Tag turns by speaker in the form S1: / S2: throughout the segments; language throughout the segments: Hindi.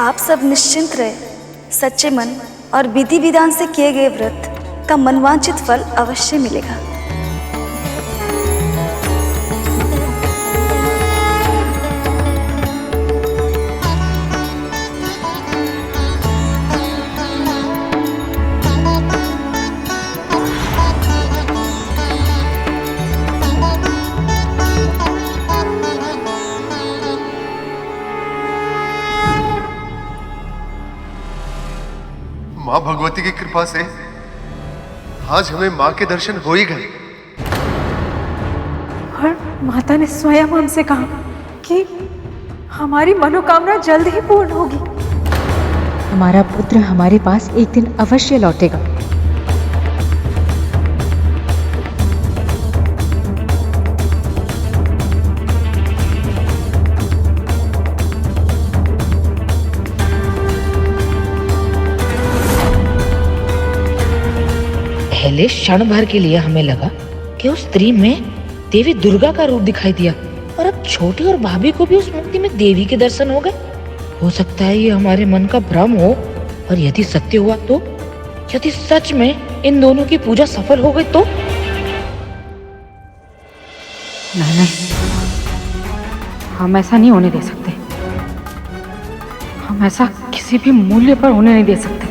S1: आप सब निश्चिंत रहे। सच्चे मन और विधि विधान से किए गए व्रत का मनवांछित फल अवश्य मिलेगा।
S2: मां भगवती की कृपा से आज हमें मां के दर्शन हो ही गए।
S3: और माता ने स्वयं हमसे कहा कि हमारी मनोकामना जल्द ही पूर्ण होगी।
S4: हमारा पुत्र हमारे पास एक दिन अवश्य लौटेगा।
S5: पहले क्षण भर के लिए हमें लगा कि उस स्त्री में देवी दुर्गा का रूप दिखाई दिया, और अब छोटी और भाभी को भी उस मूर्ति में देवी के दर्शन हो गए। हो सकता है ये हमारे मन का भ्रम हो, और यदि सत्य हुआ तो, यदि सच में इन दोनों की पूजा सफल हो गई तो।
S3: नहीं, हम ऐसा नहीं होने दे सकते। हम ऐसा किसी भी मूल्य पर होने नहीं दे सकते।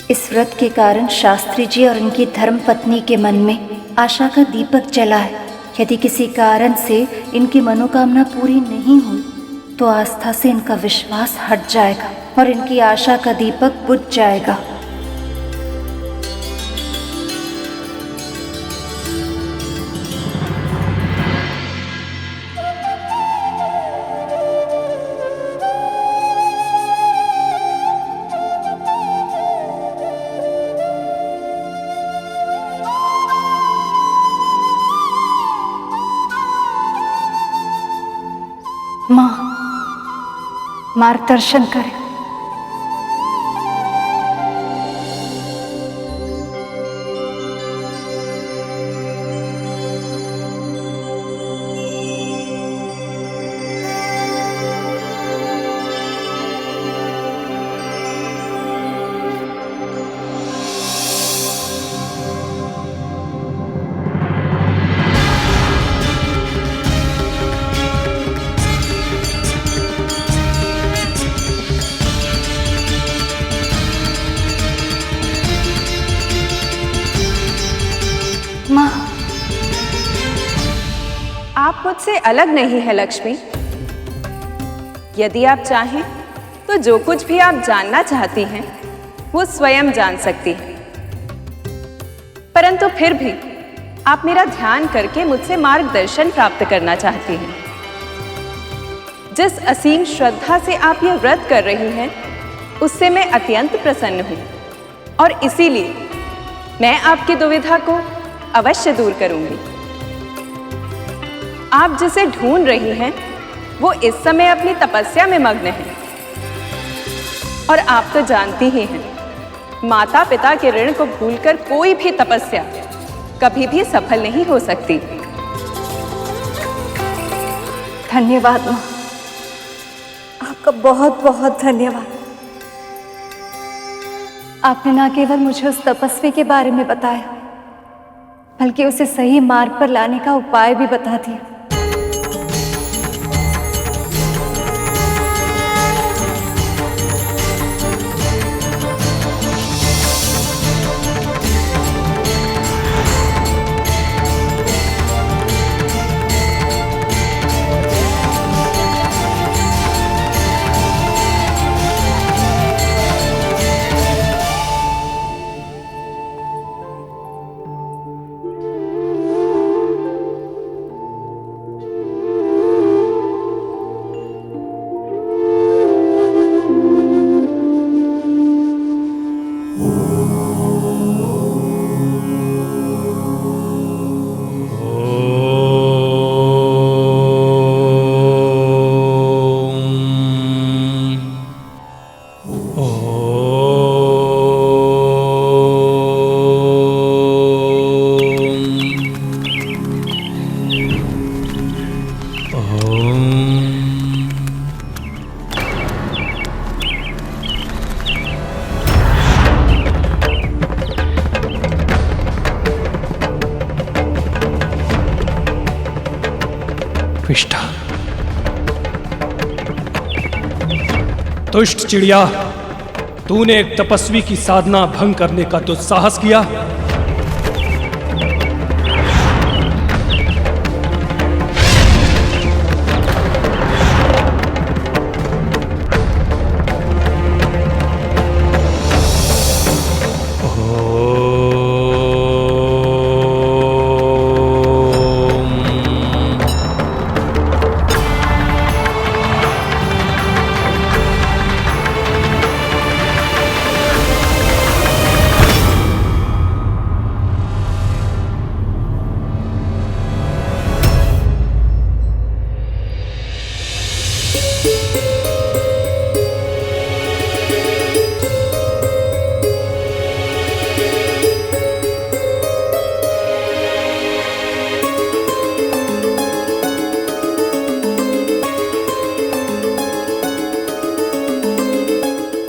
S1: इस व्रत के कारण शास्त्री जी और उनकी धर्म पत्नी के मन में आशा का दीपक जला है। यदि किसी कारण से इनकी मनोकामना पूरी नहीं हुई तो आस्था से इनका विश्वास हट जाएगा और इनकी आशा का दीपक बुझ जाएगा। मार्गदर्शन करें।
S6: आप मुझसे अलग नहीं है लक्ष्मी। यदि आप चाहें तो जो कुछ भी आप जानना चाहती हैं वो स्वयं जान सकती हैं, परंतु फिर भी आप मेरा ध्यान करके मुझसे मार्गदर्शन प्राप्त करना चाहती हैं। जिस असीम श्रद्धा से आप यह व्रत कर रही हैं उससे मैं अत्यंत प्रसन्न हूं, और इसीलिए मैं आपकी दुविधा को अवश्य दूर करूंगी। आप जिसे ढूंढ रही हैं वो इस समय अपनी तपस्या में मग्न है, और आप तो जानती ही हैं माता पिता के ऋण को भूलकर कोई भी तपस्या कभी भी सफल नहीं हो सकती।
S1: धन्यवाद माँ, आपका बहुत बहुत धन्यवाद। आपने न केवल मुझे उस तपस्वी के बारे में बताया बल्कि उसे सही मार्ग पर लाने का उपाय भी बता दिया।
S7: प्रतिष्ठा। दुष्ट चिड़िया, तूने एक तपस्वी की साधना भंग करने का दुस्साहस किया।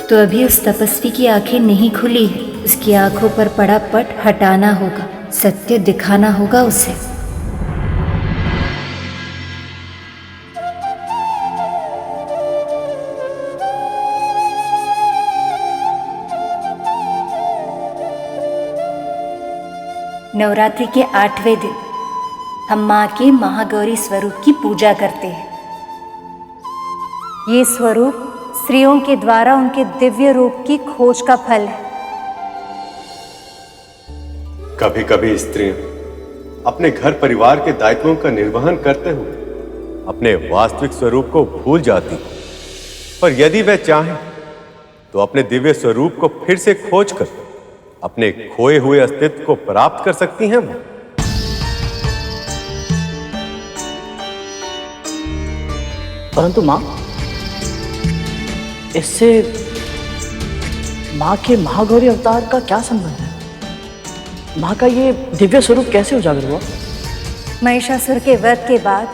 S1: तो अभी उस तपस्वी की आंखें नहीं खुली है। उसकी आंखों पर पड़ा पट हटाना होगा, सत्य दिखाना होगा उसे। नवरात्रि के 8वें दिन हम माँ के महागौरी स्वरूप की पूजा करते हैं। ये स्वरूप स्त्रियों के द्वारा उनके दिव्य रूप की खोज का फल है।
S8: कभी कभी स्त्रियां अपने घर परिवार के दायित्वों का निर्वहन करते हुए अपने वास्तविक स्वरूप को भूल जाती, पर यदि वह चाहें तो अपने दिव्य स्वरूप को फिर से खोजकर अपने खोए हुए अस्तित्व को प्राप्त कर सकती हैं।
S9: परंतु मां, इससे मां के महागौरी अवतार का क्या संबंध है? मां का ये दिव्य स्वरूप कैसे उजागर हुआ?
S1: महिषासुर के वध के बाद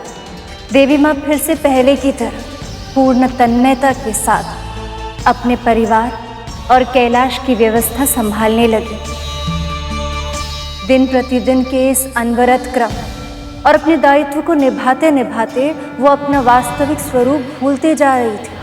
S1: देवी माँ फिर से पहले की तरह पूर्ण तन्मयता के साथ अपने परिवार और कैलाश की व्यवस्था संभालने लगी। दिन प्रतिदिन के इस अनवरत क्रम और अपने दायित्व को निभाते निभाते वो अपना वास्तविक स्वरूप भूलते जा रही थी।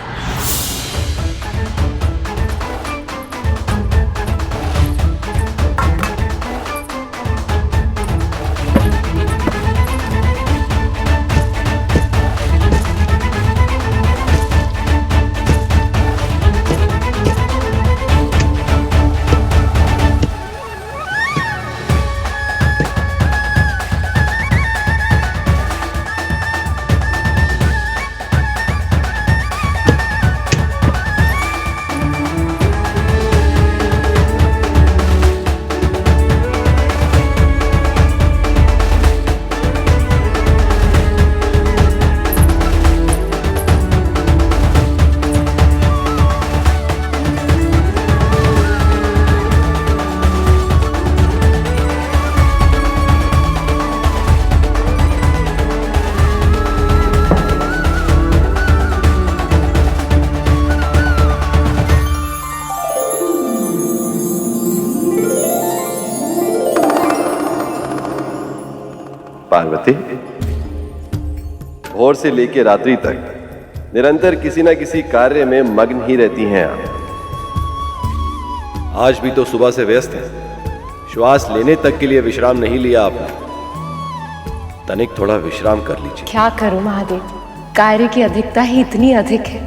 S10: पार्वती, भोर से लेकर रात्रि तक निरंतर किसी न किसी कार्य में मग्न ही रहती हैं आप। आज भी तो सुबह से व्यस्त हैं। श्वास लेने तक के लिए विश्राम नहीं लिया आपने। तनिक थोड़ा विश्राम कर लीजिए।
S11: क्या करूं महादेव, कार्य की अधिकता ही इतनी अधिक है।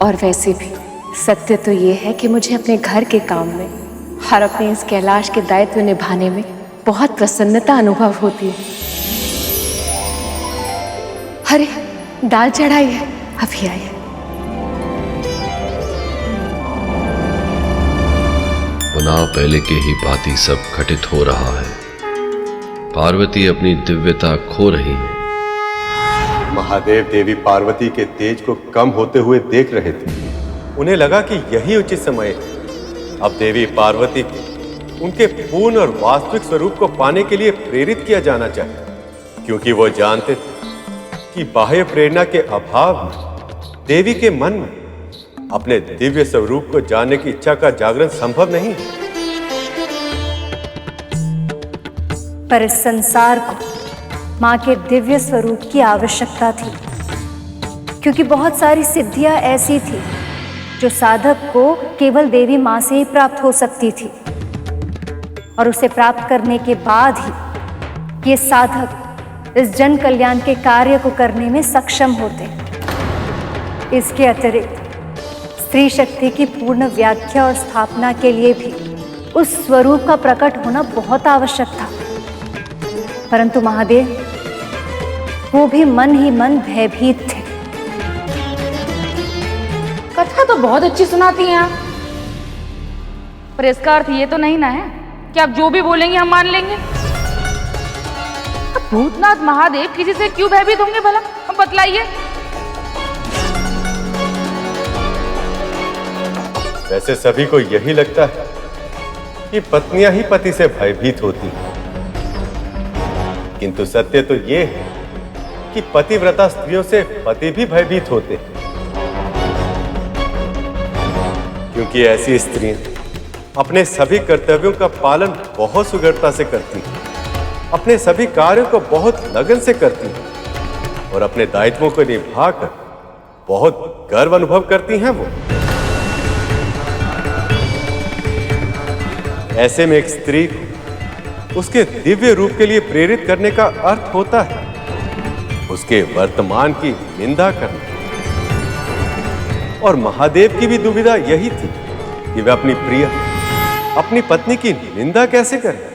S11: और वैसे भी सत्य तो ये है कि मुझे अपने घर के काम में और अपने इस कैलाश के दायित्व निभाने में बहुत प्रसन्नता अनुभव होती है। अरे दाल चढ़ाई है, अभी आई है।
S12: पुनः पहले के ही भांति सब घटित हो रहा है। पार्वती अपनी दिव्यता खो रही है।
S8: महादेव देवी पार्वती के तेज को कम होते हुए देख रहे थे। उन्हें लगा कि यही उचित समय है। अब देवी पार्वती को उनके पूर्ण और वास्तविक स्वरूप को पाने के लिए प्रेरित किया जाना चाहिए, क्योंकि वो जानते थे कि बाह्य प्रेरणा के अभाव में देवी के मन में अपने दिव्य स्वरूप को जानने की इच्छा का जागरण संभव नहीं।
S1: पर इस संसार को माँ के दिव्य स्वरूप की आवश्यकता थी, क्योंकि बहुत सारी सिद्धियां ऐसी थी जो साधक को केवल देवी माँ से ही प्राप्त हो सकती थी, और उसे प्राप्त करने के बाद ही ये साधक इस जन कल्याण के कार्य को करने में सक्षम होते। इसके अतिरिक्त स्त्री शक्ति की पूर्ण व्याख्या और स्थापना के लिए भी उस स्वरूप का प्रकट होना बहुत आवश्यक था। परंतु महादेव वो भी मन ही मन भयभीत थे।
S13: कथा तो बहुत अच्छी सुनाती हैं आप, पर इसका अर्थ ये तो नहीं ना है कि आप जो भी बोलेंगे हम मान लेंगे। अब भूतनाथ महादेव किसी से क्यों भयभीत होंगे भला, हम बतलाइए।
S8: वैसे सभी को यही लगता है कि पत्नियां ही पति से भयभीत होती हैं, किंतु सत्य तो ये है कि पतिव्रता स्त्रियों से पति भी भयभीत होते हैं, क्योंकि ऐसी स्त्रियां अपने सभी कर्तव्यों का पालन बहुत सुगमता से करती हैं, अपने सभी कार्यों को बहुत लगन से करती हैं और अपने दायित्वों को निभाकर बहुत गर्व अनुभव करती हैं। वो ऐसे में एक स्त्री को उसके दिव्य रूप के लिए प्रेरित करने का अर्थ होता है उसके वर्तमान की निंदा करना। और महादेव की भी दुविधा यही थी कि वह अपनी प्रिया, अपनी पत्नी की निंदा कैसे करे।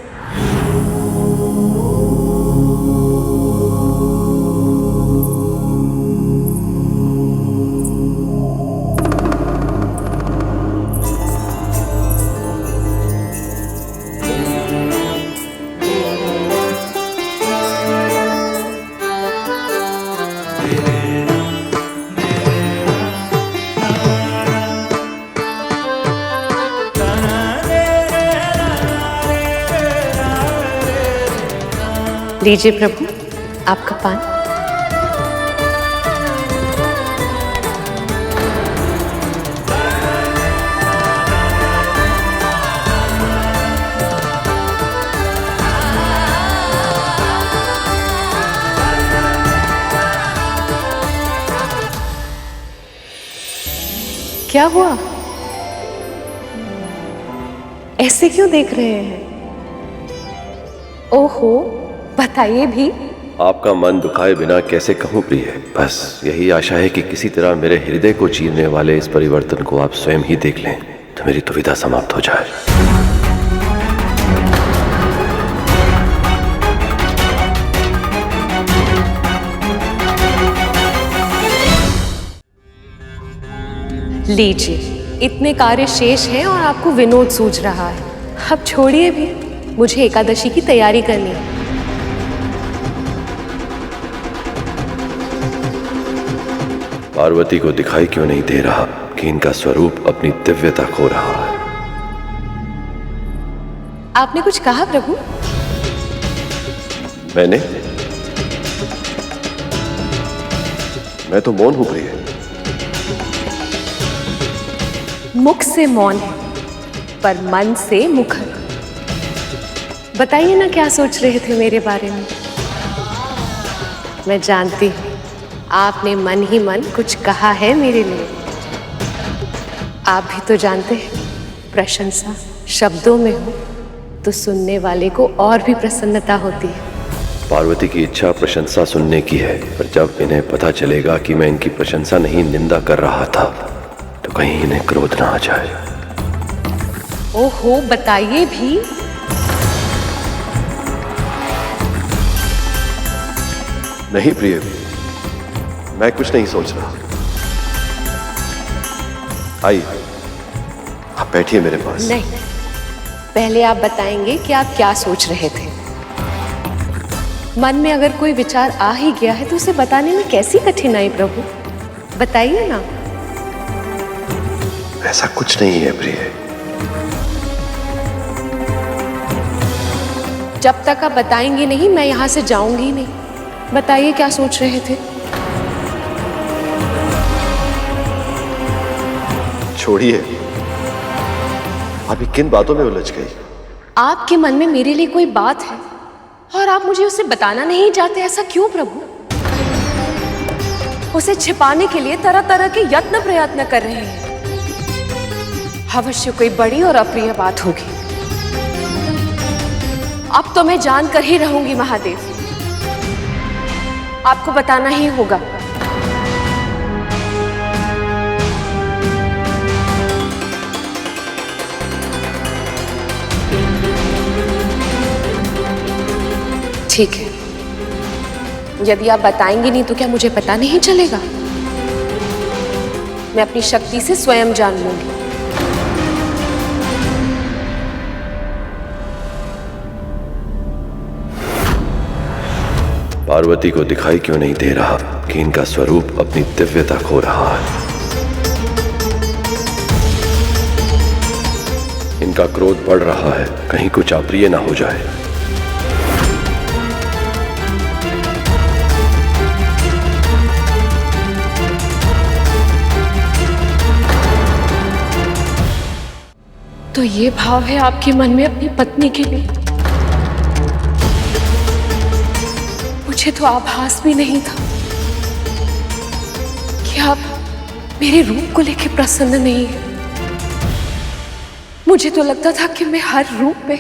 S11: लीजिए प्रभु आपका पान। क्या हुआ, ऐसे क्यों देख रहे हैं? ओहो, बताइए भी।
S10: आपका मन दुखाए बिना कैसे कहूं प्रिय, बस यही आशा है कि किसी तरह मेरे हृदय को चीरने वाले इस परिवर्तन को आप स्वयं ही देख लें तो मेरी दुविधा समाप्त हो जाए।
S11: लीजिए, इतने कार्य शेष हैं और आपको विनोद सूझ रहा है। अब छोड़िए भी, मुझे एकादशी की तैयारी करनी है।
S10: पार्वती को दिखाई क्यों नहीं दे रहा कि इनका स्वरूप अपनी दिव्यता खो रहा है?
S11: आपने कुछ कहा प्रभु?
S10: मैं तो मौन हूं प्रिय।
S11: मुख से मौन है पर मन से मुखर। बताइए ना, क्या सोच रहे थे मेरे बारे में? मैं जानती हूँ आपने मन ही मन कुछ कहा है मेरे लिए। आप भी तो जानते हैं, प्रशंसा शब्दों में हो तो सुनने वाले को और भी प्रसन्नता होती है।
S10: पार्वती की इच्छा प्रशंसा सुनने की है, पर जब इन्हें पता चलेगा कि मैं इनकी प्रशंसा नहीं निंदा कर रहा था तो कहीं इन्हें क्रोध ना आ जाए।
S11: ओहो, बताइए भी।
S10: नहीं प्रिय, मैं कुछ नहीं सोच रहा। आइए, आप बैठिए मेरे पास।
S11: नहीं, पहले आप बताएंगे कि आप क्या सोच रहे थे। मन में अगर कोई विचार आ ही गया है तो उसे बताने में कैसी कठिनाई प्रभु, बताइए ना।
S10: ऐसा कुछ नहीं है प्रिय।
S11: जब तक आप बताएंगे नहीं मैं यहां से जाऊंगी नहीं। बताइए क्या सोच रहे थे।
S10: छोड़िए, अभी किन बातों में उलझ गई?
S11: आपके मन में मेरे लिए कोई बात है और आप मुझे उसे बताना नहीं चाहते, ऐसा क्यों प्रभु? उसे छिपाने के लिए तरह तरह के यत्न प्रयत्न कर रहे हैं। अवश्य कोई बड़ी और अप्रिय बात होगी। अब तो मैं जान कर ही रहूंगी महादेव, आपको बताना ही होगा। ठीक है, यदि आप बताएंगे नहीं तो क्या मुझे पता नहीं चलेगा? मैं अपनी शक्ति से स्वयं जान लूंगी।
S10: पार्वती को दिखाई क्यों नहीं दे रहा कि इनका स्वरूप अपनी दिव्यता खो रहा है? इनका क्रोध बढ़ रहा है, कहीं कुछ अप्रिय ना हो जाए।
S11: तो ये भाव है आपके मन में अपनी पत्नी के लिए? मुझे तो आभास भी नहीं था कि आप मेरे रूप को लेकर प्रसन्न नहीं हैं। मुझे तो लगता था कि मैं हर रूप में,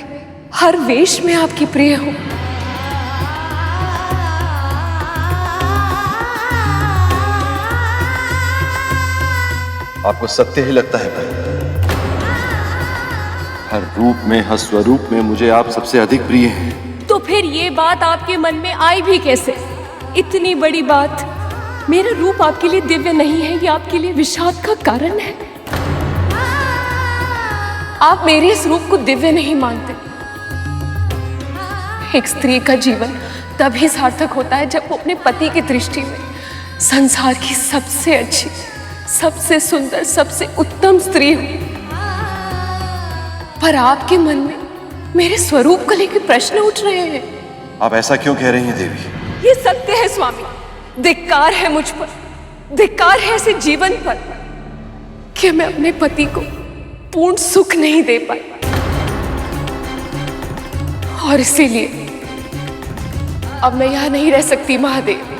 S11: हर वेश में आपकी प्रिय हूं।
S10: आपको सत्य ही लगता है भाई? हर रूप में, हर स्वरूप में मुझे आप सबसे अधिक प्रिय हैं।
S11: तो फिर ये बात आपके मन में आई भी कैसे? इतनी बड़ी बात, मेरा रूप आपके लिए दिव्य नहीं है, ये आपके लिए विषाद का कारण है। आप मेरे इस रूप को दिव्य नहीं मानते। एक स्त्री का जीवन तभी सार्थक होता है जब वो अपने पति की दृष्टि में संसार की सबसे अच्छी, सबसे सुंदर, सबसे उत्तम स्त्री हो। पर आपके मन में मेरे स्वरूप को लेकर प्रश्न उठ रहे हैं।
S10: आप ऐसा क्यों कह रही हैं देवी?
S11: ये सत्य है स्वामी, धिक्कार है मुझ पर, धिक्कार है ऐसे जीवन पर कि मैं अपने पति को पूर्ण सुख नहीं दे पाई। और इसीलिए अब मैं यहां नहीं रह सकती महादेव।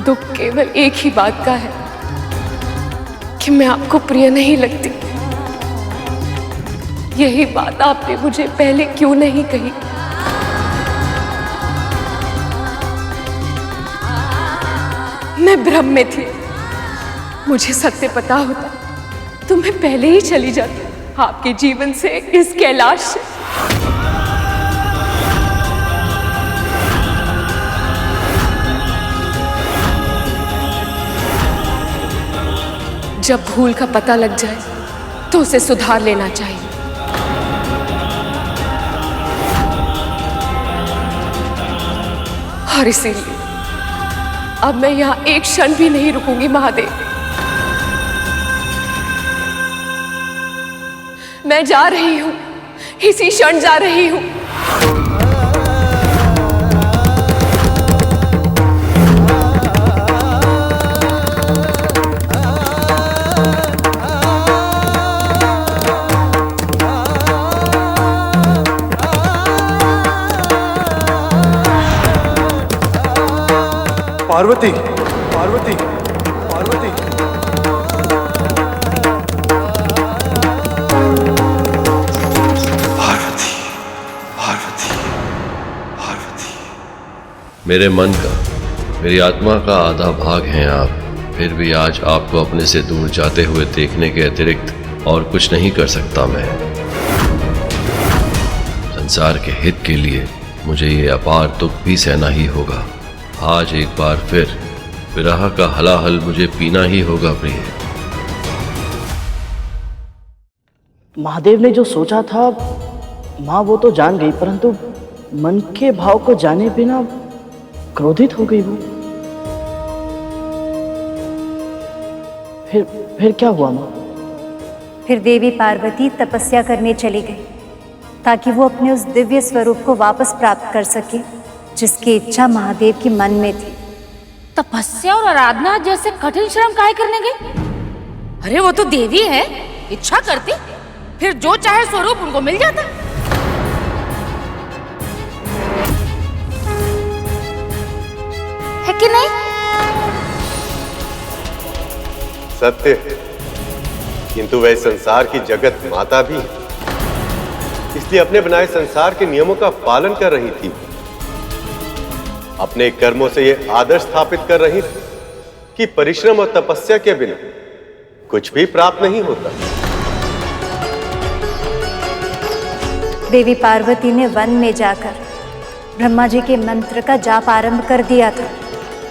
S11: दुख केवल एक ही बात का है कि मैं आपको प्रिय नहीं लगती। यही बात आपने मुझे पहले क्यों नहीं कही? मैं भ्रम में थी। मुझे सत्य पता होता तो मैं पहले ही चली जाती आपके जीवन से, इस कैलाश से। जब भूल का पता लग जाए तो उसे सुधार लेना चाहिए। और इसीलिए अब मैं यहां एक क्षण भी नहीं रुकूंगी महादेव। मैं जा रही हूं, इसी क्षण जा रही हूं।
S2: पार्वती, पार्वती, पार्वती।
S10: पार्वती, पार्वती, पार्वती। मेरे मन का, मेरी आत्मा का आधा भाग हैं आप। फिर भी आज आपको अपने से दूर जाते हुए देखने के अतिरिक्त और कुछ नहीं कर सकता मैं। संसार के हित के लिए मुझे ये अपार दुख भी सहना ही होगा। आज एक बार फिर विरह का हलाहल मुझे पीना ही होगा प्रिय।
S9: महादेव ने जो सोचा था माँ वो तो जान गई, परंतु मन के भाव को जाने बिना क्रोधित हो गई वो। फिर क्या हुआ माँ?
S1: फिर देवी पार्वती तपस्या करने चली गई ताकि वो अपने उस दिव्य स्वरूप को वापस प्राप्त कर सके जिसकी इच्छा महादेव के मन में थी।
S13: तपस्या और आराधना जैसे कठिन श्रम काहे करने गई? अरे वो तो देवी है, इच्छा करती फिर जो चाहे स्वरूप उनको मिल जाता। है कि नहीं?
S8: सत्य, किंतु वह संसार की जगत माता भी है, इसलिए अपने बनाए संसार के नियमों का पालन कर रही थी। अपने कर्मों से यह आदर्श स्थापित कर रही थी कि परिश्रम और तपस्या के बिना कुछ भी प्राप्त नहीं होता।
S1: देवी पार्वती ने वन में जाकर ब्रह्मा जी के मंत्र का जाप आरंभ कर दिया था,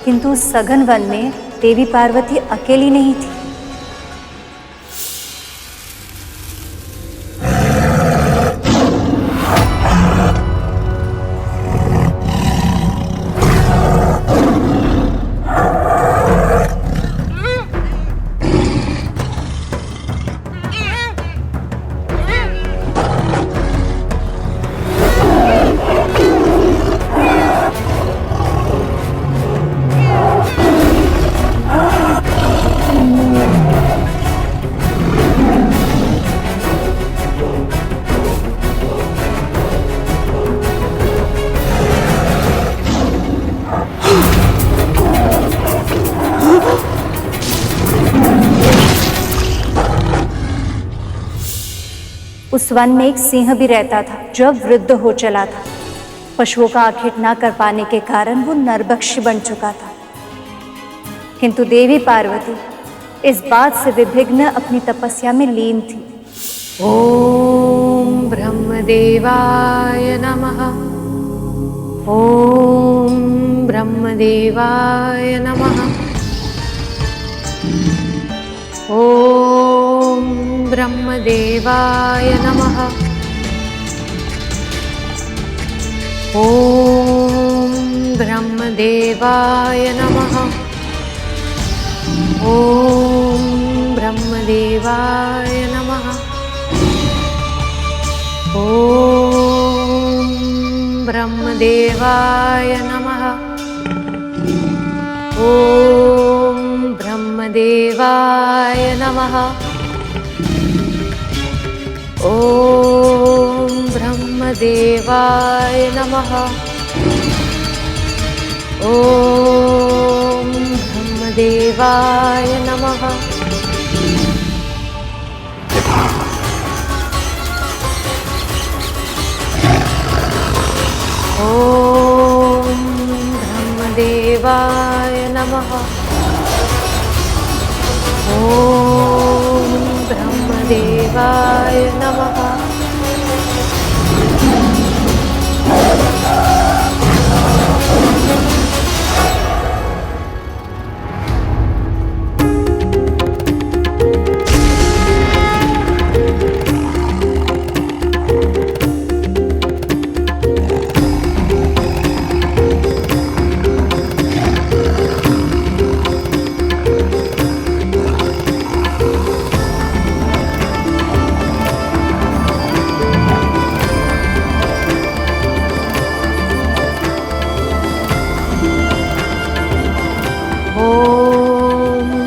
S1: किंतु उस सघन वन में देवी पार्वती अकेली नहीं थी। उस वन में एक सिंह भी रहता था जो वृद्ध हो चला था। पशुओं का आखेट ना कर पाने के कारण वो नरभक्षी बन चुका था, किंतु देवी पार्वती इस बात से विभिन्न अपनी तपस्या में लीन थी।
S11: ओम ब्रह्मदेवाय नमः। ओम ब्रह्मदेवाय नमः। ओम ब्रह्मदेवाय नमः। ओम ब्रह्मदेवाय नमः। ओम ब्रह्मदेवाय नमः। ओम ब्रह्मदेवाय नमः। ओम ब्रह्मदेवाय नमः। ओम ब्रह्मदेवाय नमः। ओम ब्रह्मदेवाय नमः। ओम ब्रह्मदेवाय नमः। ओम ब्रह्मदेवाय नमः।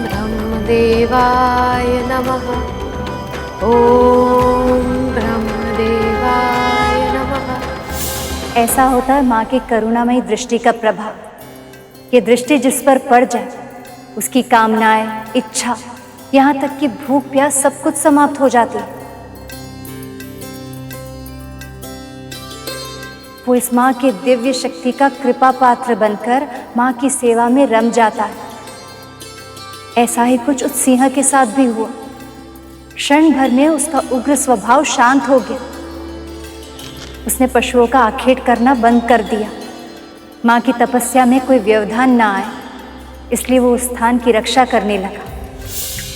S11: ब्रह्मदेवाय नमः। ओम ब्रह्मदेवाय नमः।
S1: ऐसा होता है माँ की करुणामयी दृष्टि का प्रभाव। ये दृष्टि जिस पर पड़ जाए उसकी कामनाएं, इच्छा, यहाँ तक कि भूख प्यास सब कुछ समाप्त हो जाती है। वो इस माँ के दिव्य शक्ति का कृपा पात्र बनकर माँ की सेवा में रम जाता है। ऐसा ही कुछ उस सिंह के साथ भी हुआ। क्षण भर में उसका उग्र स्वभाव शांत हो गया। उसने पशुओं का आखेट करना बंद कर दिया। माँ की तपस्या में कोई व्यवधान ना आए, इसलिए वो उस स्थान की रक्षा करने लगा।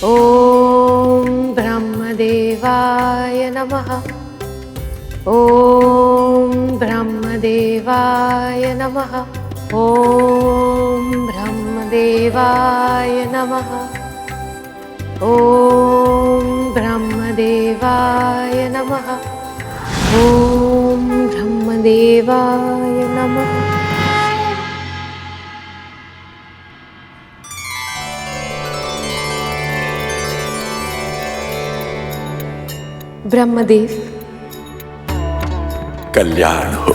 S11: ओम ब्रह्मदेवाय नमः। ओम ब्रह्मदेवाय नमः। ओम ब्रह्मदेवाय नमः। ओम ब्रह्मदेवाय नमः। ओम ब्रह्मदेवाय नमः। ब्रह्मदेव।
S14: कल्याण हो।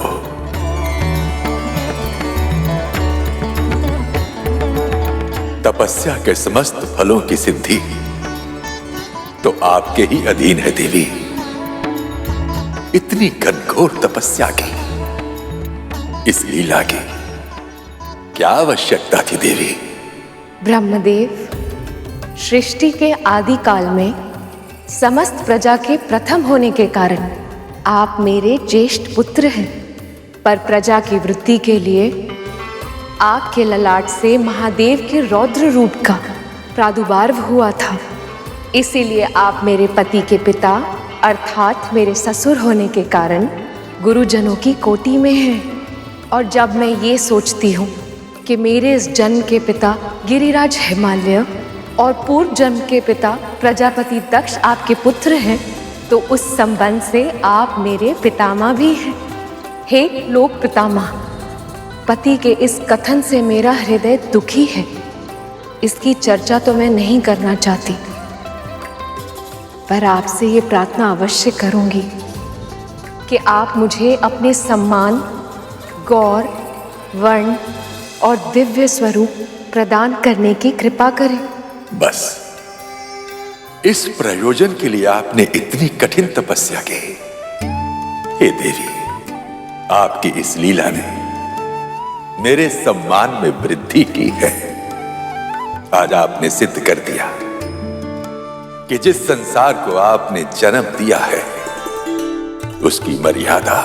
S14: तपस्या के समस्त फलों की सिद्धि तो आपके ही अधीन है देवी। इतनी घनघोर तपस्या की, इस लीला की क्या आवश्यकता थी देवी?
S11: ब्रह्मदेव, सृष्टि के आदि काल में समस्त प्रजा के प्रथम होने के कारण आप मेरे ज्येष्ठ पुत्र हैं, पर प्रजा की वृद्धि के लिए आपके ललाट से महादेव के रौद्र रूप का प्रादुर्भाव हुआ था। इसीलिए आप मेरे पति के पिता अर्थात मेरे ससुर होने के कारण गुरुजनों की कोटि में हैं। और जब मैं ये सोचती हूँ कि मेरे इस जन्म के पिता गिरिराज हिमालय और पूर्व जन्म के पिता प्रजापति दक्ष आपके पुत्र हैं, तो उस संबंध से आप मेरे पितामह भी हैं। हे लोक पितामह, पति के इस कथन से मेरा हृदय दुखी है। इसकी चर्चा तो मैं नहीं करना चाहती, पर आपसे ये प्रार्थना अवश्य करूंगी कि आप मुझे अपने सम्मान, गौर, वर्ण और दिव्य स्वरूप प्रदान करने की कृपा करें।
S14: बस इस प्रयोजन के लिए आपने इतनी कठिन तपस्या की। हे देवी, आपकी इस लीला ने मेरे सम्मान में वृद्धि की है। आज आपने सिद्ध कर दिया कि जिस संसार को आपने जन्म दिया है, उसकी मर्यादा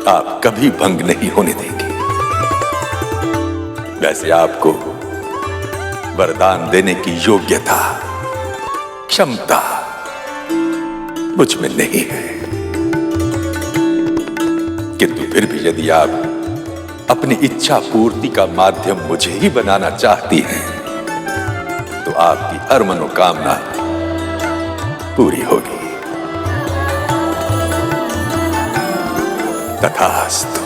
S14: आप कभी भंग नहीं होने देंगे। वैसे आपको वरदान देने की योग्यता, क्षमता मुझ में नहीं है, किंतु फिर भी यदि आप अपनी इच्छा पूर्ति का माध्यम मुझे ही बनाना चाहती हैं, तो आपकी हर मनोकामना पूरी होगी। तथास्तु।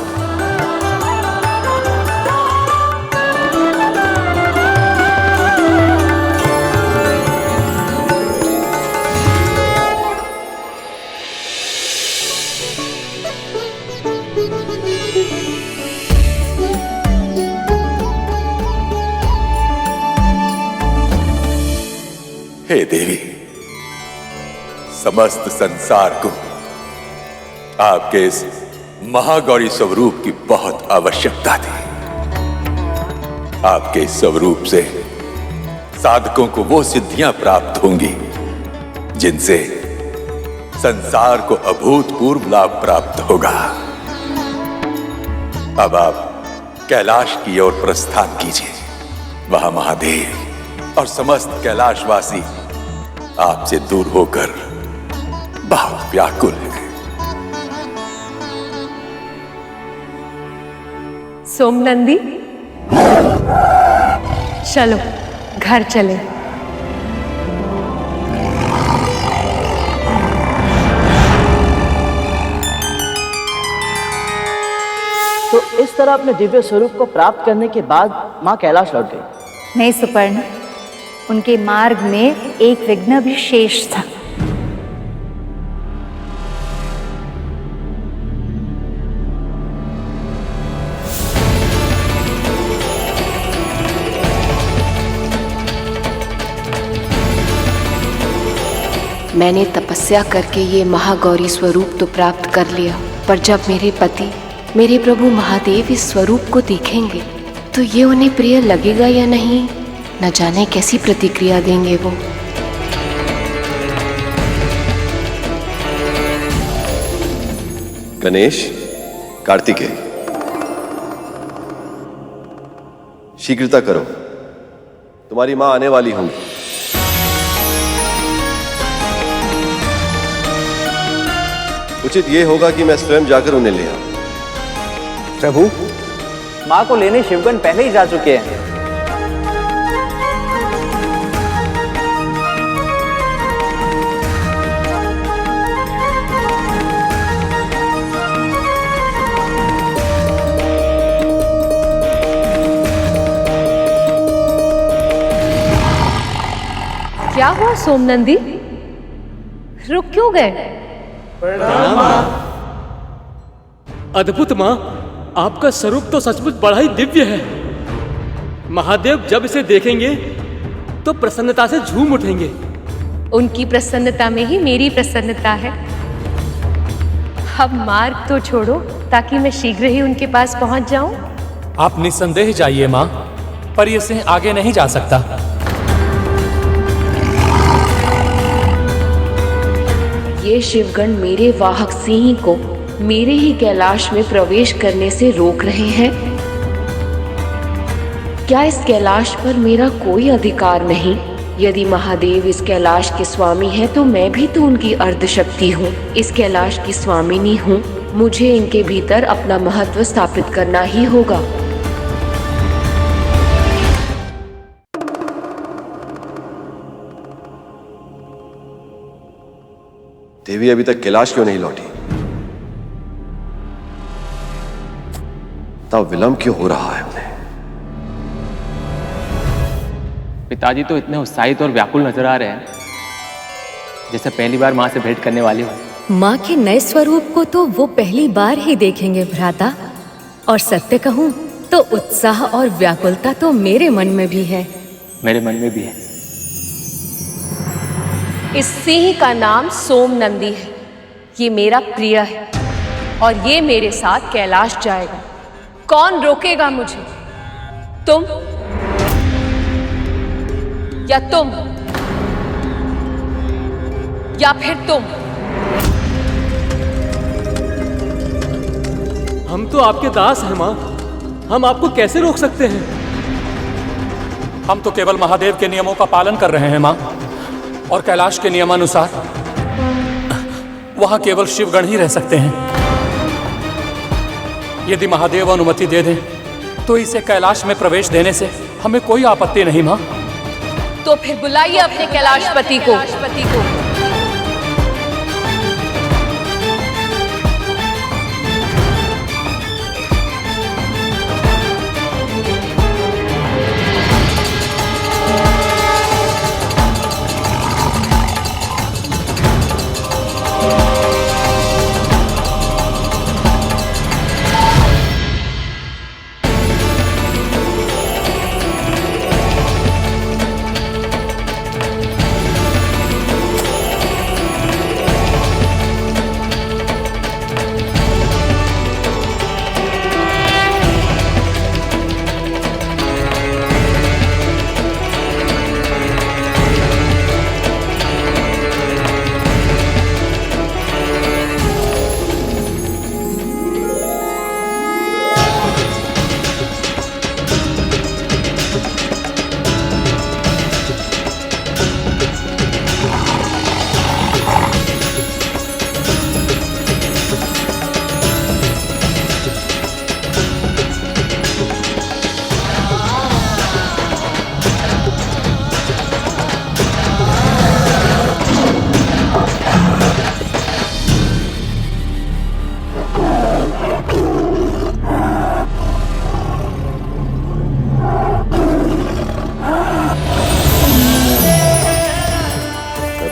S14: हे देवी, समस्त संसार को आपके इस महागौरी स्वरूप की बहुत आवश्यकता थी। आपके स्वरूप से साधकों को वो सिद्धियां प्राप्त होंगी जिनसे संसार को अभूतपूर्व लाभ प्राप्त होगा। अब आप कैलाश की ओर प्रस्थान कीजिए। वहां महादेव और समस्त कैलाशवासी आपसे दूर होकर बहुत व्याकुल हैं।
S11: सोमनंदी, चलो घर चले।
S9: तो इस तरह अपने दिव्य स्वरूप को प्राप्त करने के बाद माँ कैलाश लौट गई।
S1: नहीं सुपर्ण, उनके मार्ग में एक विघ्न भी शेष था।
S11: मैंने तपस्या करके ये महागौरी स्वरूप तो प्राप्त कर लिया, पर जब मेरे पति मेरे प्रभु महादेव इस स्वरूप को देखेंगे तो ये उन्हें प्रिय लगेगा या नहीं, न जाने कैसी प्रतिक्रिया देंगे वो।
S10: गणेश, कार्तिकेय, शीघ्रता करो, तुम्हारी मां आने वाली होंगी। उचित ये होगा कि मैं स्वयं जाकर उन्हें ले आऊं।
S15: प्रभु, मां को लेने शिवगण पहले ही जा चुके हैं।
S11: क्या हुआ सोमनंदी? रुक क्यों गए?
S16: अद्भुत माँ, आपका स्वरूप तो सचमुच बड़ा ही दिव्य है। महादेव जब इसे देखेंगे तो प्रसन्नता से झूम उठेंगे।
S11: उनकी प्रसन्नता में ही मेरी प्रसन्नता है। अब मार्ग तो छोड़ो ताकि मैं शीघ्र ही उनके पास पहुंच जाऊं।
S7: आप निस्संदेह जाइए माँ, पर ये सिंह आगे नहीं जा सकता।
S11: ये शिवगण मेरे वाहक सिंह को मेरे ही कैलाश में प्रवेश करने से रोक रहे हैं। क्या इस कैलाश पर मेरा कोई अधिकार नहीं? यदि महादेव इस कैलाश के स्वामी हैं, तो मैं भी तो उनकी अर्धशक्ति हूँ, इस कैलाश की स्वामिनी हूँ। मुझे इनके भीतर अपना महत्व स्थापित करना ही होगा।
S10: देवी अभी तक कैलाश क्यों नहीं लौटी? तब विलंब क्यों हो रहा है उन्हें?
S15: पिताजी तो इतने उत्साहित और व्याकुल नजर आ रहे हैं, जैसे पहली बार माँ से भेंट करने वाली हो।
S17: माँ के नए स्वरूप को तो वो पहली बार ही देखेंगे भ्राता। और सत्य कहूँ तो उत्साह और व्याकुलता तो मेरे मन में भी है।
S15: मेरे मन में भी है।
S11: इस सिंह का नाम सोम नंदी है। ये मेरा प्रिय है और ये मेरे साथ कैलाश जाएगा। कौन रोकेगा मुझे? तुम या तुम या फिर तुम?
S16: हम तो आपके दास हैं माँ, हम आपको कैसे रोक सकते हैं?
S7: हम तो केवल महादेव के नियमों का पालन कर रहे हैं माँ, और कैलाश के नियमानुसार वहां केवल शिवगण ही रह सकते हैं। यदि महादेव अनुमति दे दें तो इसे कैलाश में प्रवेश देने से हमें कोई आपत्ति नहीं माँ।
S11: तो फिर बुलाइए अपने कैलाशपति को।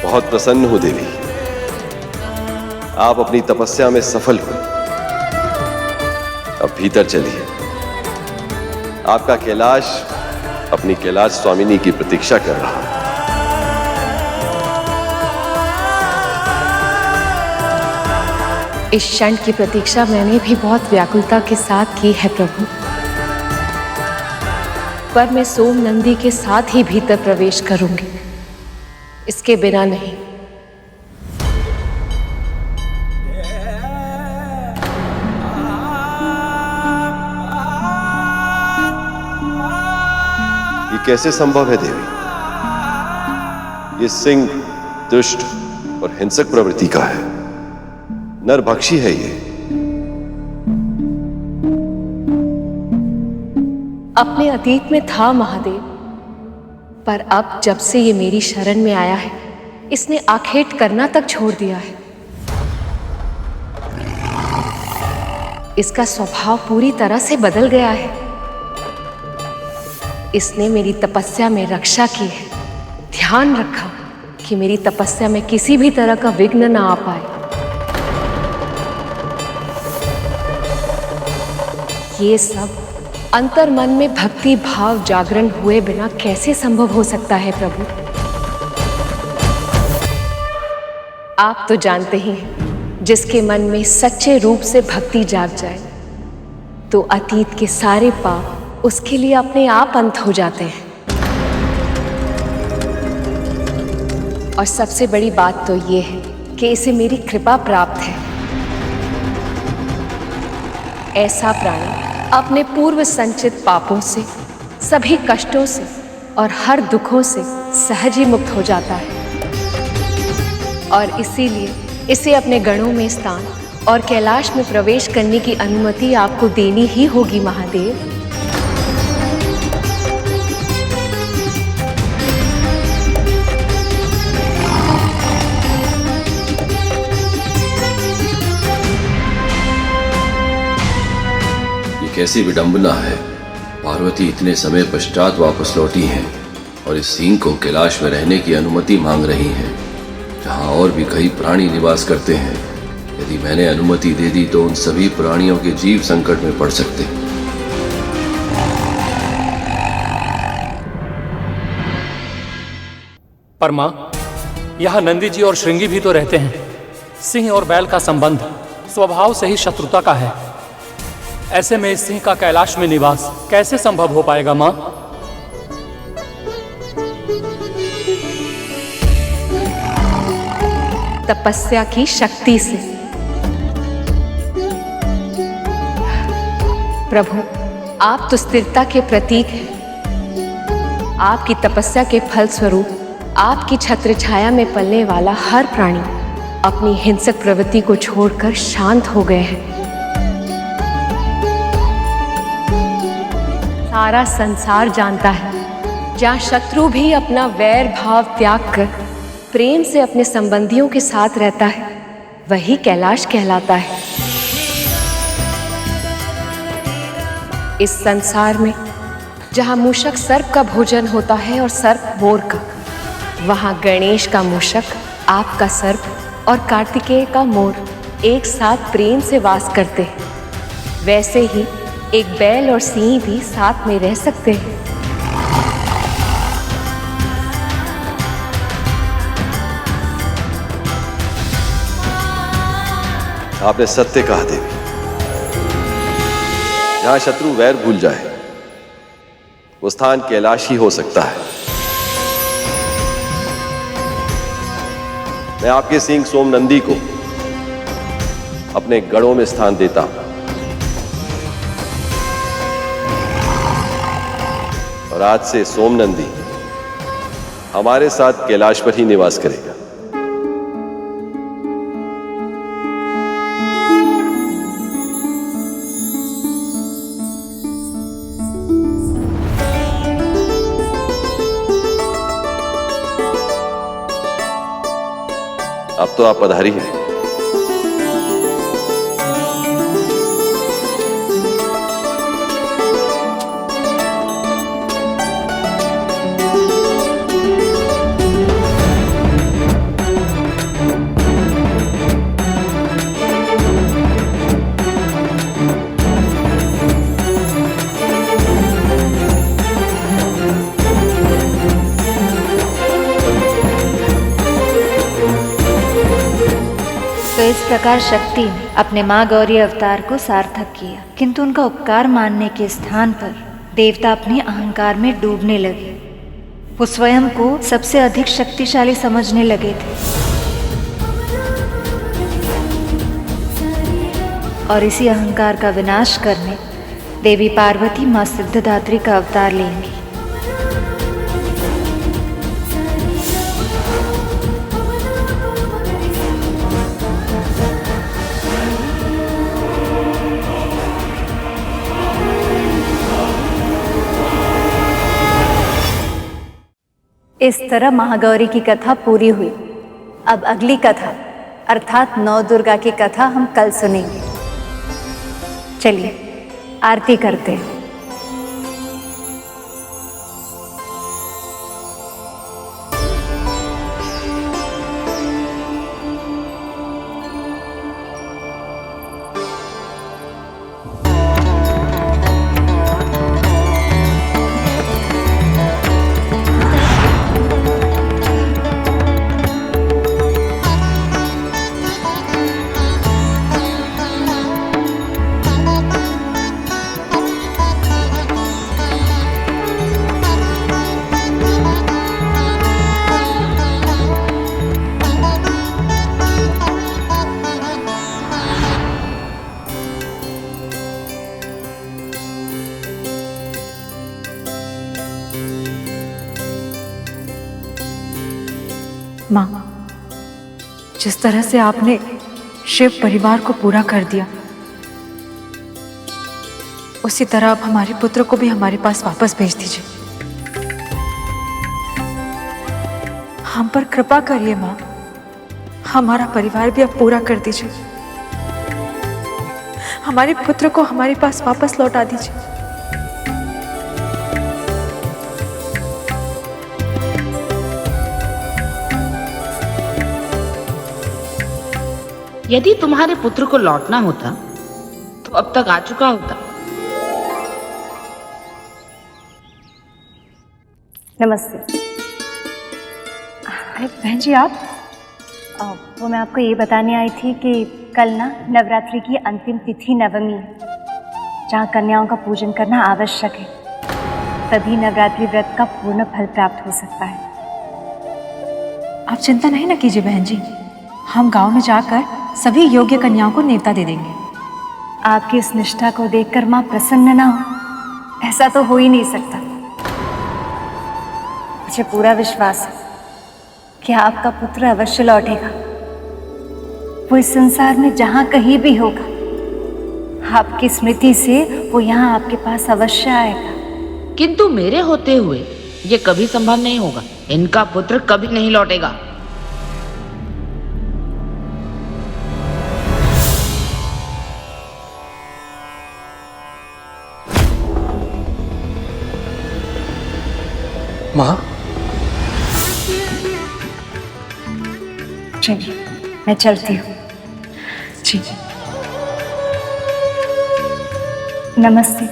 S10: बहुत प्रसन्न हूं देवी, आप अपनी तपस्या में सफल हुए। अब भीतर चलिए, आपका कैलाश अपनी कैलाश स्वामिनी की प्रतीक्षा कर रहा है।
S11: इस क्षण की प्रतीक्षा मैंने भी बहुत व्याकुलता के साथ की है प्रभु, पर मैं सोम नंदी के साथ ही भीतर प्रवेश करूंगी, इसके बिना नहीं।
S10: ये कैसे संभव है देवी? ये सिंह दुष्ट और हिंसक प्रवृत्ति का है, नरभक्षी है ये।
S11: अपने अतीत में था महादेव, पर अब जब से ये मेरी शरण में आया है, इसने आखेट करना तक छोड़ दिया है। इसका स्वभाव पूरी तरह से बदल गया है। इसने मेरी तपस्या में रक्षा की है, ध्यान रखा ताकि मेरी तपस्या में किसी भी तरह का विघ्न ना आ पाए। ये सब अंतर मन में भक्ति भाव जागरण हुए बिना कैसे संभव हो सकता है प्रभु? आप तो जानते ही हैं, जिसके मन में सच्चे रूप से भक्ति जाग जाए तो अतीत के सारे पाप उसके लिए अपने आप अंत हो जाते हैं। और सबसे बड़ी बात तो ये है कि इसे मेरी कृपा प्राप्त है। ऐसा प्राणी अपने पूर्व संचित पापों से, सभी कष्टों से और हर दुखों से सहज ही मुक्त हो जाता है। और इसीलिए इसे अपने गणों में स्थान और कैलाश में प्रवेश करने की अनुमति आपको देनी ही होगी महादेव।
S10: कैसी विडंबना है। पार्वती इतने समय पश्चात वापस लौटी हैं और इस सिंह को कैलाश में रहने की अनुमति मांग रही हैं, जहां और भी कई प्राणी निवास करते हैं। यदि मैंने अनुमति दे दी तो उन सभी प्राणियों के जीव संकट में पड़ सकते।
S7: पर मां, यहाँ नंदी जी और श्रृंगी भी तो रहते हैं। सिंह और बैल का संबंध स्वभाव से ही शत्रुता का है। ऐसे में इस सिंह का कैलाश में निवास कैसे संभव हो पाएगा मां?
S11: तपस्या की शक्ति से। प्रभु, आप तो स्थिरता के प्रतीक हैं। आपकी तपस्या के फल स्वरूप आपकी छत्र छाया में पलने वाला हर प्राणी अपनी हिंसक प्रवृत्ति को छोड़कर शांत हो गए हैं। सारा संसार जानता है, जहाँ शत्रु भी अपना वैर भाव त्याग कर प्रेम से अपने संबंधियों के साथ रहता है, वही कैलाश कहलाता है। इस संसार में जहाँ मूषक सर्प का भोजन होता है और सर्प मोर का, वहाँ गणेश का मूषक, आपका सर्प और कार्तिकेय का मोर एक साथ प्रेम से वास करते हैं। वैसे ही एक बैल और सिंह भी साथ में रह सकते हैं।
S10: आपने सत्य कहा देवी। जहां शत्रु वैर भूल जाए वो स्थान कैलाश ही हो सकता है। मैं आपके सिंह सोम नंदी को अपने गढ़ों में स्थान देता हूं और आज से सोम नंदी हमारे साथ कैलाश पर ही निवास करेगा। अब तो आप पधारी हैं।
S1: तो इस प्रकार शक्ति ने अपने माँ गौरी अवतार को सार्थक किया, किंतु उनका उपकार मानने के स्थान पर देवता अपने अहंकार में डूबने लगे। वो स्वयं को सबसे अधिक शक्तिशाली समझने लगे थे और इसी अहंकार का विनाश करने देवी पार्वती माँ सिद्धदात्री का अवतार लेंगी। इस तरह महागौरी की कथा पूरी हुई। अब अगली कथा अर्थात नौ दुर्गा की कथा हम कल सुनेंगे। चलिए आरती करते हैं।
S3: माँ, जिस तरह से आपने शिव परिवार को पूरा कर दिया, उसी तरह आप हमारे पुत्र को भी हमारे पास वापस भेज दीजिए। हम पर कृपा करिए माँ, हमारा परिवार भी आप पूरा कर दीजिए। हमारे पुत्र को हमारे पास वापस लौटा दीजिए।
S13: यदि तुम्हारे पुत्र को लौटना होता तो अब तक आ चुका होता।
S1: नमस्ते।
S3: अरे बहन जी, आप
S1: वो मैं आपको ये बताने आई थी कि कल ना नवरात्रि की अंतिम तिथि नवमी है, जहाँ कन्याओं का पूजन करना आवश्यक है, तभी नवरात्रि व्रत का पूर्ण फल प्राप्त हो सकता है।
S3: आप चिंता नहीं ना कीजिए बहन जी, हम गांव में जाकर सभी योग्य कन्याओं को न्योता दे देंगे।
S1: आपकी इस निष्ठा को देखकर माँ प्रसन्न ना हो, ऐसा तो हो ही नहीं सकता। मुझे पूरा विश्वास है कि आपका पुत्र अवश्य लौटेगा। वो इस संसार में जहाँ कहीं भी होगा, आपकी स्मृति से वो यहाँ आपके पास अवश्य आएगा।
S13: किंतु मेरे होते हुए ये कभी संभव नहीं होगा। इनका पुत्र कभी नहीं लौटेगा।
S7: माँ,
S1: चलिए मैं चलती हूँ।
S3: जी
S1: नमस्ते।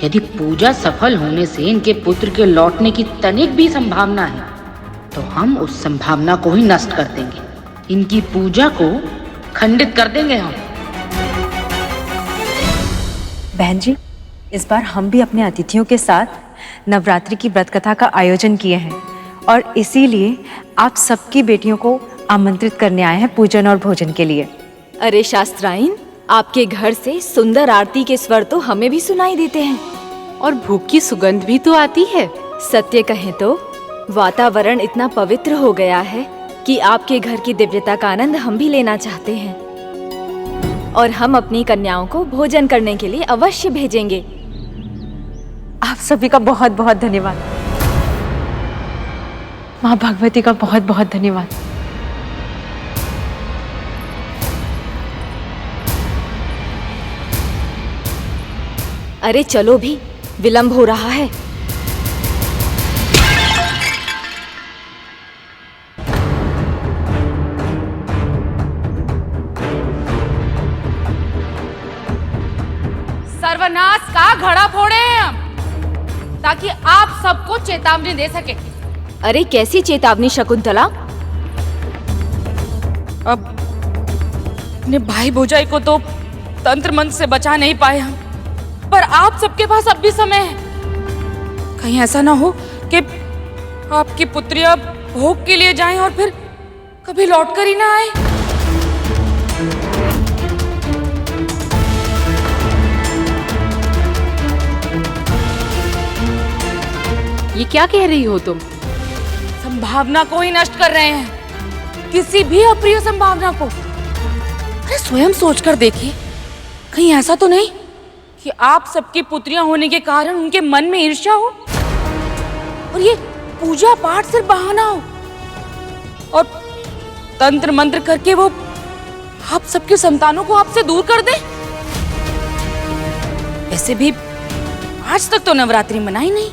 S13: यदि पूजा सफल होने से इनके पुत्र के लौटने की तनिक भी संभावना है तो हम उस संभावना को ही नष्ट कर देंगे। इनकी पूजा को खंडित कर देंगे हम।
S3: बहन जी, इस बार हम भी अपने अतिथियों के साथ नवरात्रि की व्रत कथा का आयोजन किए हैं और इसीलिए आप सबकी बेटियों को आमंत्रित करने आए हैं पूजन और भोजन के लिए।
S17: अरे शास्त्राइन, आपके घर से सुंदर आरती के स्वर तो हमें भी सुनाई देते हैं और भूख की सुगंध भी तो आती है। सत्य कहें तो वातावरण इतना पवित्र हो गया है कि आपके घर की दिव्यता का आनंद हम भी लेना चाहते हैं और हम अपनी कन्याओं को भोजन करने के लिए अवश्य भेजेंगे।
S3: आप सभी का बहुत बहुत धन्यवाद। माँ भगवती का बहुत बहुत धन्यवाद।
S17: अरे चलो भी, विलंब हो रहा है।
S13: सर्वनाश का घड़ा फोड़े हैं हम, ताकि आप सबको चेतावनी दे सके।
S17: अरे कैसी चेतावनी शकुंतला?
S13: अब अपने भाई भौजाई को तो तंत्र मंत्र से बचा नहीं पाए हम, पर आप सबके पास अब भी समय है। कहीं ऐसा ना हो कि आपकी पुत्रियां भोग के लिए जाएं और फिर कभी लौट कर ही ना आए।
S17: ये क्या कह रही हो तुम?
S13: संभावना को ही नष्ट कर रहे हैं, किसी भी अप्रिय संभावना को। अरे स्वयं सोचकर देखिए, कहीं ऐसा तो नहीं कि आप सबकी पुत्रियां होने के कारण उनके मन में ईर्ष्या हो और ये पूजा पाठ सिर्फ बहाना हो और तंत्र मंत्र करके वो आप सबके संतानों को आपसे दूर कर दे। ऐसे भी आज तक तो नवरात्रि मनाई नहीं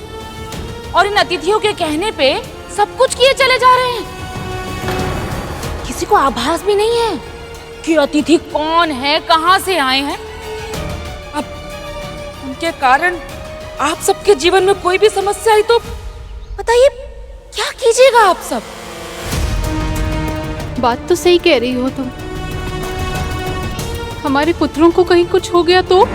S13: और इन अतिथियों के कहने पे सब कुछ किए चले जा रहे हैं। किसी को आभास भी नहीं है कि अतिथि कौन है, कहां से आए हैं। अब उनके कारण आप सबके जीवन में कोई भी समस्या आई तो बताइए क्या कीजिएगा आप सब?
S18: बात तो सही कह रही हो तुम। हमारे पुत्रों को कहीं कुछ हो गया तो?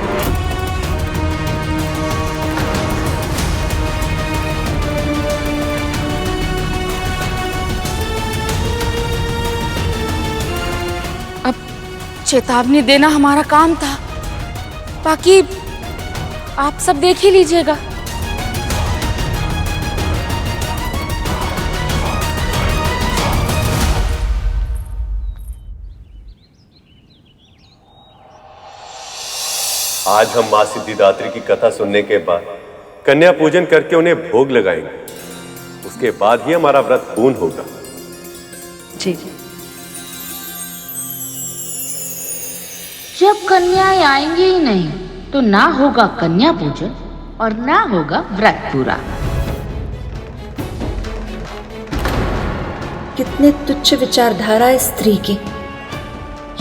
S13: चेतावनी देना हमारा काम था, बाकी आप सब देख ही लीजिएगा।
S8: आज हम माँ सिद्धिदात्री की कथा सुनने के बाद कन्या पूजन करके उन्हें भोग लगाएंगे। उसके बाद ही हमारा व्रत पूर्ण होगा।
S3: जी।
S5: जब कन्याएं आएंगी ही नहीं तो ना होगा कन्या पूजन और ना होगा व्रत पूरा।
S1: कितने तुच्छ विचारधारा है स्त्री की।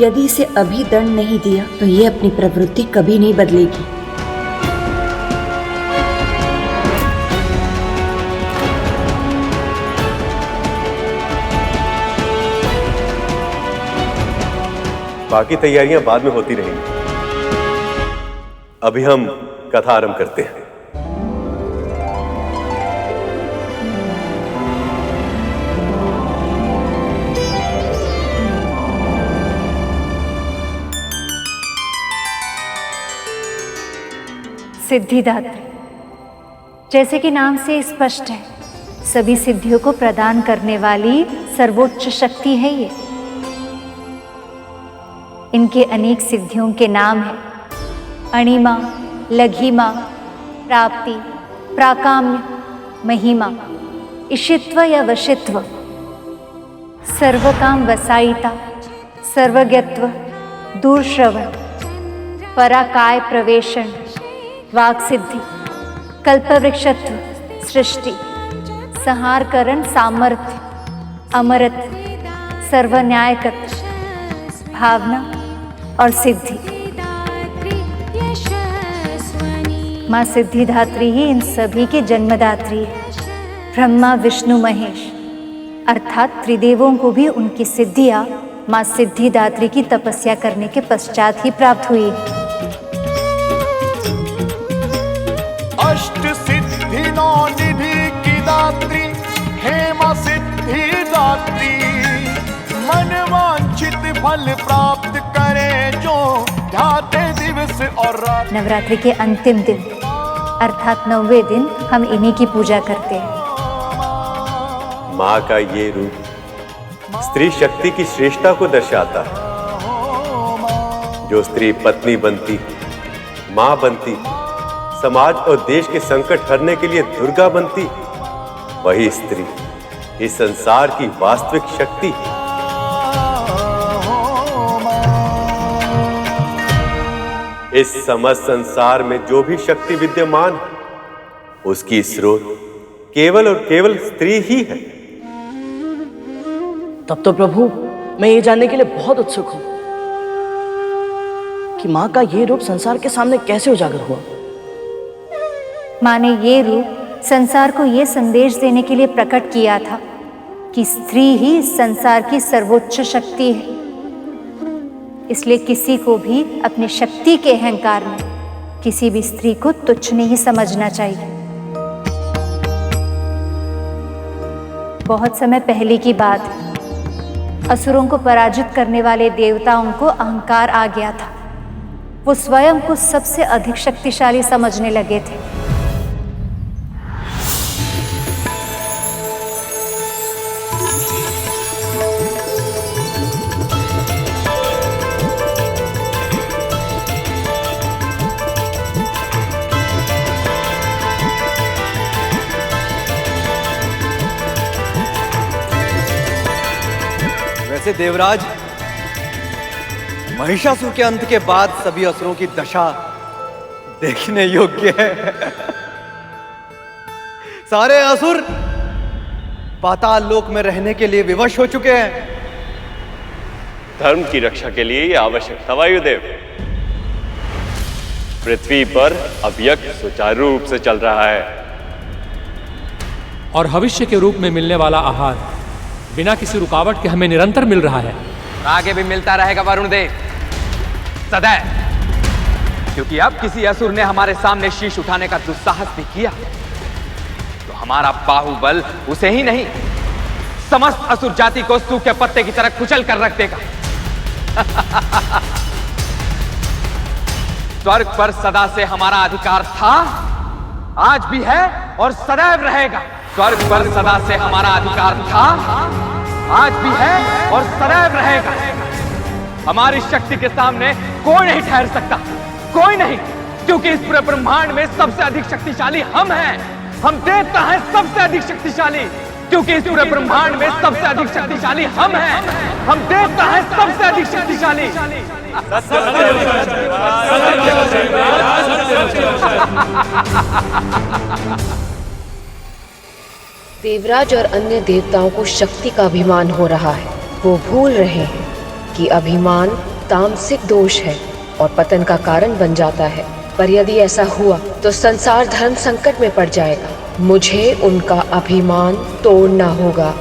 S1: यदि इसे अभी दंड नहीं दिया तो ये अपनी प्रवृत्ति कभी नहीं बदलेगी।
S8: बाकी तैयारियां बाद में होती रहेंगी। अभी हम कथा आरंभ करते हैं।
S1: सिद्धिदात्री, जैसे कि नाम से स्पष्ट है, सभी सिद्धियों को प्रदान करने वाली सर्वोच्च शक्ति है ये। इनके अनेक सिद्धियों के नाम हैं अणिमा, लघिमा, प्राप्ति, प्राकाम्य, महिमा, इशित्व या वशित्व, सर्वकाम वसायिता, सर्वज्ञत्व, दूरश्रवण, पराकाय प्रवेशण, वाक सिद्धि, कल्पवृक्षत्व, सृष्टि, संहारकरण सामर्थ्य, अमरत्व, सर्वन्यायकत्व, भावना और सिद्धि। माँ सिद्धिदात्री ही इन सभी की जन्मदात्री है। ब्रह्मा, विष्णु, महेश अर्थात त्रिदेवों को भी उनकी सिद्धियाँ माँ सिद्धिदात्री की तपस्या करने के पश्चात ही प्राप्त हुई है।
S19: अष्ट सिद्धि नौ निधि की दात्री, हे मां सिद्धिदात्री, मन वांछित फल प्राप्त करे जो ध्याते दिवस और रात।
S1: नवरात्रि के अंतिम दिन अर्थात 9वें दिन हम इन्हीं की पूजा करते हैं।
S8: माँ का ये रूप स्त्री शक्ति की श्रेष्ठता को दर्शाता है। जो स्त्री पत्नी बनती, माँ बनती, समाज और देश के संकट हरने के लिए दुर्गा बनती, वही स्त्री इस संसार की वास्तविक शक्ति है। इस समस्त संसार में जो भी शक्ति विद्यमान है, उसकी स्रोत केवल और केवल स्त्री ही है।
S9: तब तो प्रभु, मैं ये जानने के लिए बहुत उत्सुक हूं कि माँ का ये रूप संसार के सामने कैसे उजागर हुआ।
S1: माँ ने ये रूप संसार को ये संदेश देने के लिए प्रकट किया था कि स्त्री ही इस संसार की सर्वोच्च शक्ति है। इसलिए किसी को भी अपनी शक्ति के अहंकार में किसी भी स्त्री को तुच्छ नहीं समझना चाहिए। बहुत समय पहले की बात है, असुरों को पराजित करने वाले देवताओं को अहंकार आ गया था। वो स्वयं को सबसे अधिक शक्तिशाली समझने लगे थे।
S20: वैसे देवराज, महिषासुर के अंत के बाद सभी असुरों की दशा देखने योग्य है। सारे असुर पाताल लोक में रहने के लिए विवश हो चुके हैं।
S8: धर्म की रक्षा के लिए यह आवश्यक था वायुदेव। पृथ्वी पर अब यज्ञ सुचारू रूप से चल रहा है
S7: और भविष्य के रूप में मिलने वाला आहार बिना किसी रुकावट के हमें निरंतर मिल रहा है।
S15: आगे भी मिलता रहेगा वरुण देव, सदैव। क्योंकि अब किसी असुर ने हमारे सामने शीश उठाने का दुस्साहस भी किया तो हमारा बाहुबल उसे ही नहीं, समस्त असुर जाति को सूखे पत्ते की तरह कुचल कर रख देगा। स्वर्ग पर सदा से हमारा अधिकार था, आज भी है और सदैव रहेगा। स्वर्ग पर सदा से हमारा अधिकार था, आज भी है और सदैव रहेगा। हमारी शक्ति के सामने कोई नहीं ठहर सकता, कोई नहीं, क्योंकि इस पूरे ब्रह्मांड में सबसे अधिक शक्तिशाली हम हैं। हम देवता हैं सबसे अधिक शक्तिशाली, क्योंकि इस पूरे ब्रह्मांड में सबसे अधिक शक्तिशाली हम हैं। हम देवता हैं सबसे अधिक शक्तिशाली।
S11: देवराज और अन्य देवताओं को शक्ति का अभिमान हो रहा है। वो भूल रहे हैं कि अभिमान तामसिक दोष है और पतन का कारण बन जाता है। पर यदि ऐसा हुआ तो संसार धर्म संकट में पड़ जाएगा। मुझे उनका अभिमान तोड़ना होगा।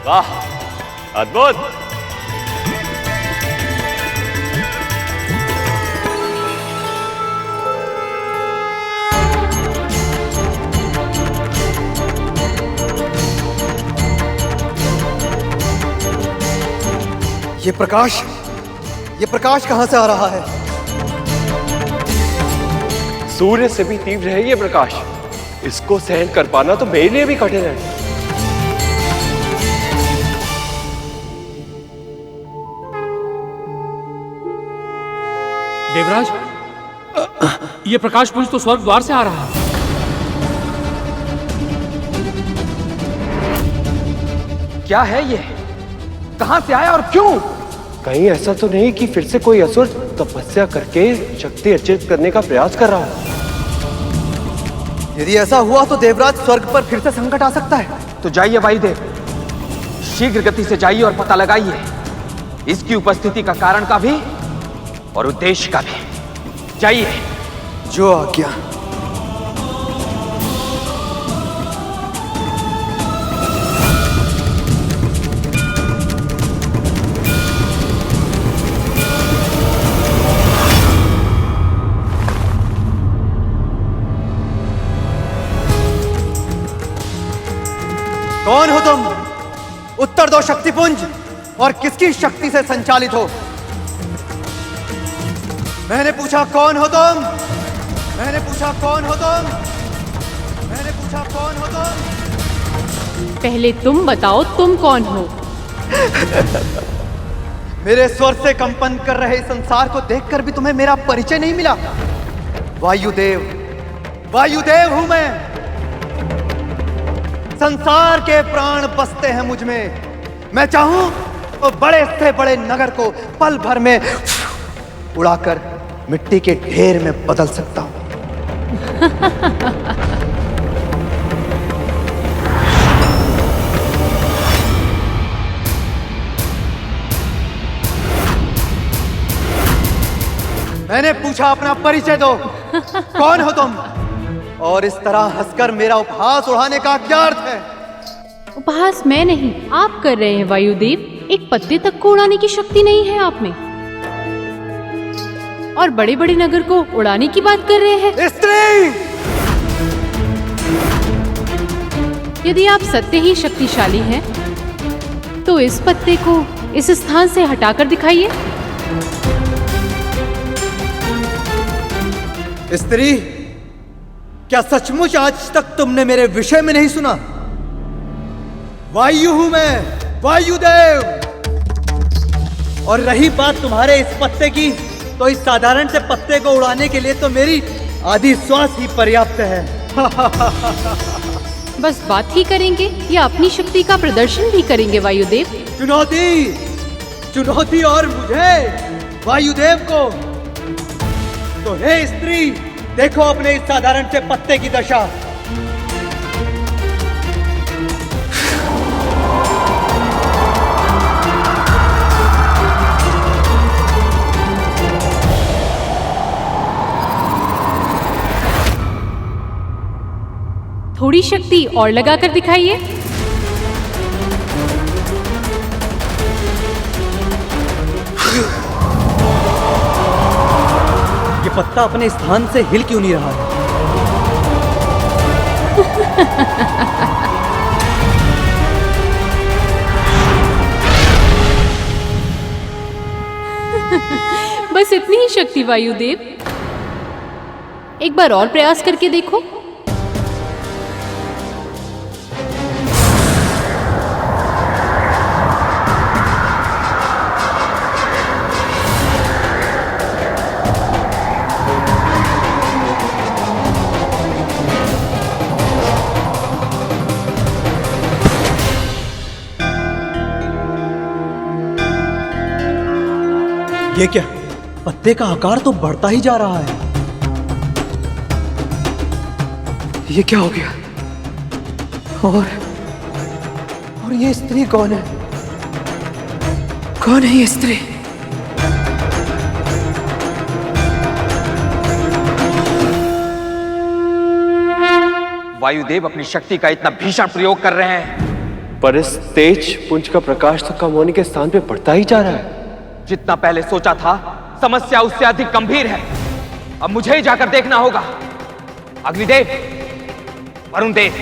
S8: वाह, अद्भुत।
S20: ये प्रकाश कहां से आ रहा है?
S8: सूर्य से भी तीव्र है ये प्रकाश। इसको सहन कर पाना तो मेरे लिए भी कठिन है।
S7: देवराज, ये प्रकाश पुंज तो स्वर्ग द्वार से आ रहा है।
S15: क्या है ये? कहां से आया और क्यों?
S8: कहीं ऐसा तो नहीं कि फिर से कोई असुर तपस्या करके शक्ति अर्जित करने का प्रयास कर रहा है?
S20: यदि ऐसा हुआ तो देवराज स्वर्ग पर फिर से संकट आ सकता है।
S15: तो जाइए वायुदेव, शीघ्र गति से जाइए और पता लगाइए इसकी उपस्थिति का कारण का भी और उद्देश्य का भी। जाइए।
S20: जो आज्ञा। कौन हो तुम? उत्तर दो शक्तिपुंज, और किसकी शक्ति से संचालित हो? मैंने पूछा कौन हो तुम? मैंने पूछा कौन हो तुम? मैंने पूछा कौन हो तुम?
S18: पहले तुम बताओ तुम कौन हो?
S20: मेरे स्वर से कंपन कर रहे संसार को देखकर भी तुम्हें मेरा परिचय नहीं मिला? वायुदेव, वायुदेव हूं मैं। संसार के प्राण बसते हैं मुझ में। मैं चाहूं तो बड़े से बड़े नगर को पल भर में उड़ाकर मिट्टी के ढेर में बदल सकता हूं। मैंने पूछा अपना परिचय दो, कौन हो तुम? और इस तरह हंसकर मेरा उपहास उड़ाने का क्या अर्थ है?
S18: उपहास मैं नहीं, आप कर रहे हैं वायुदेव। एक पत्ते तक को उड़ाने की शक्ति नहीं है आप में, और बड़े बड़े नगर को उड़ाने की बात कर रहे हैं।
S20: स्त्री!
S18: यदि आप सत्य ही शक्तिशाली हैं, तो इस पत्ते को इस स्थान से हटाकर दिखाइए।
S20: स्त्री, क्या सचमुच आज तक तुमने मेरे विषय में नहीं सुना? वायु हूं मैं, वायुदेव। और रही बात तुम्हारे इस पत्ते की, तो इस साधारण से पत्ते को उड़ाने के लिए तो मेरी आधी श्वास ही पर्याप्त है।
S18: बस बात ही करेंगे या अपनी शक्ति का प्रदर्शन भी करेंगे वायुदेव?
S20: चुनौती, चुनौती और मुझे, वायुदेव को। तो हे स्त्री, देखो अपने इस साधारण से पत्ते की दशा।
S18: थोड़ी शक्ति और लगाकर दिखाइए।
S20: पत्ता अपने स्थान से हिल क्यों नहीं रहा है?
S18: बस इतनी ही शक्ति वायुदेव। एक बार और प्रयास करके देखो।
S20: ये क्या? पत्ते का आकार तो बढ़ता ही जा रहा है। ये क्या हो गया? और ये स्त्री कौन है? कौन है ये स्त्री?
S15: वायुदेव अपनी शक्ति का इतना भीषण प्रयोग कर रहे हैं,
S8: पर इस तेज पुंज का प्रकाश तो कामोनी के स्थान पे बढ़ता ही जा रहा है।
S15: जितना पहले सोचा था समस्या उससे अधिक गंभीर है। अब मुझे ही जाकर देखना होगा। अग्निदेव, वरुण देव,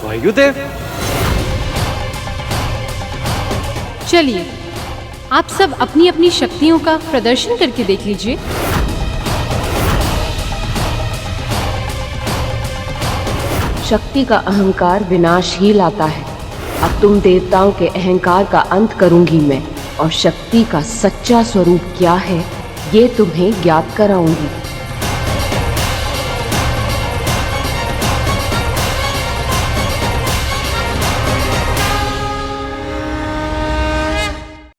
S8: वायुदेव,
S18: चलिए आप सब अपनी अपनी शक्तियों का प्रदर्शन करके देख लीजिए।
S11: शक्ति का अहंकार विनाश ही लाता है। अब तुम देवताओं के अहंकार का अंत करूंगी मैं, और शक्ति का सच्चा स्वरूप क्या है ये तुम्हें ज्ञात कराऊंगी।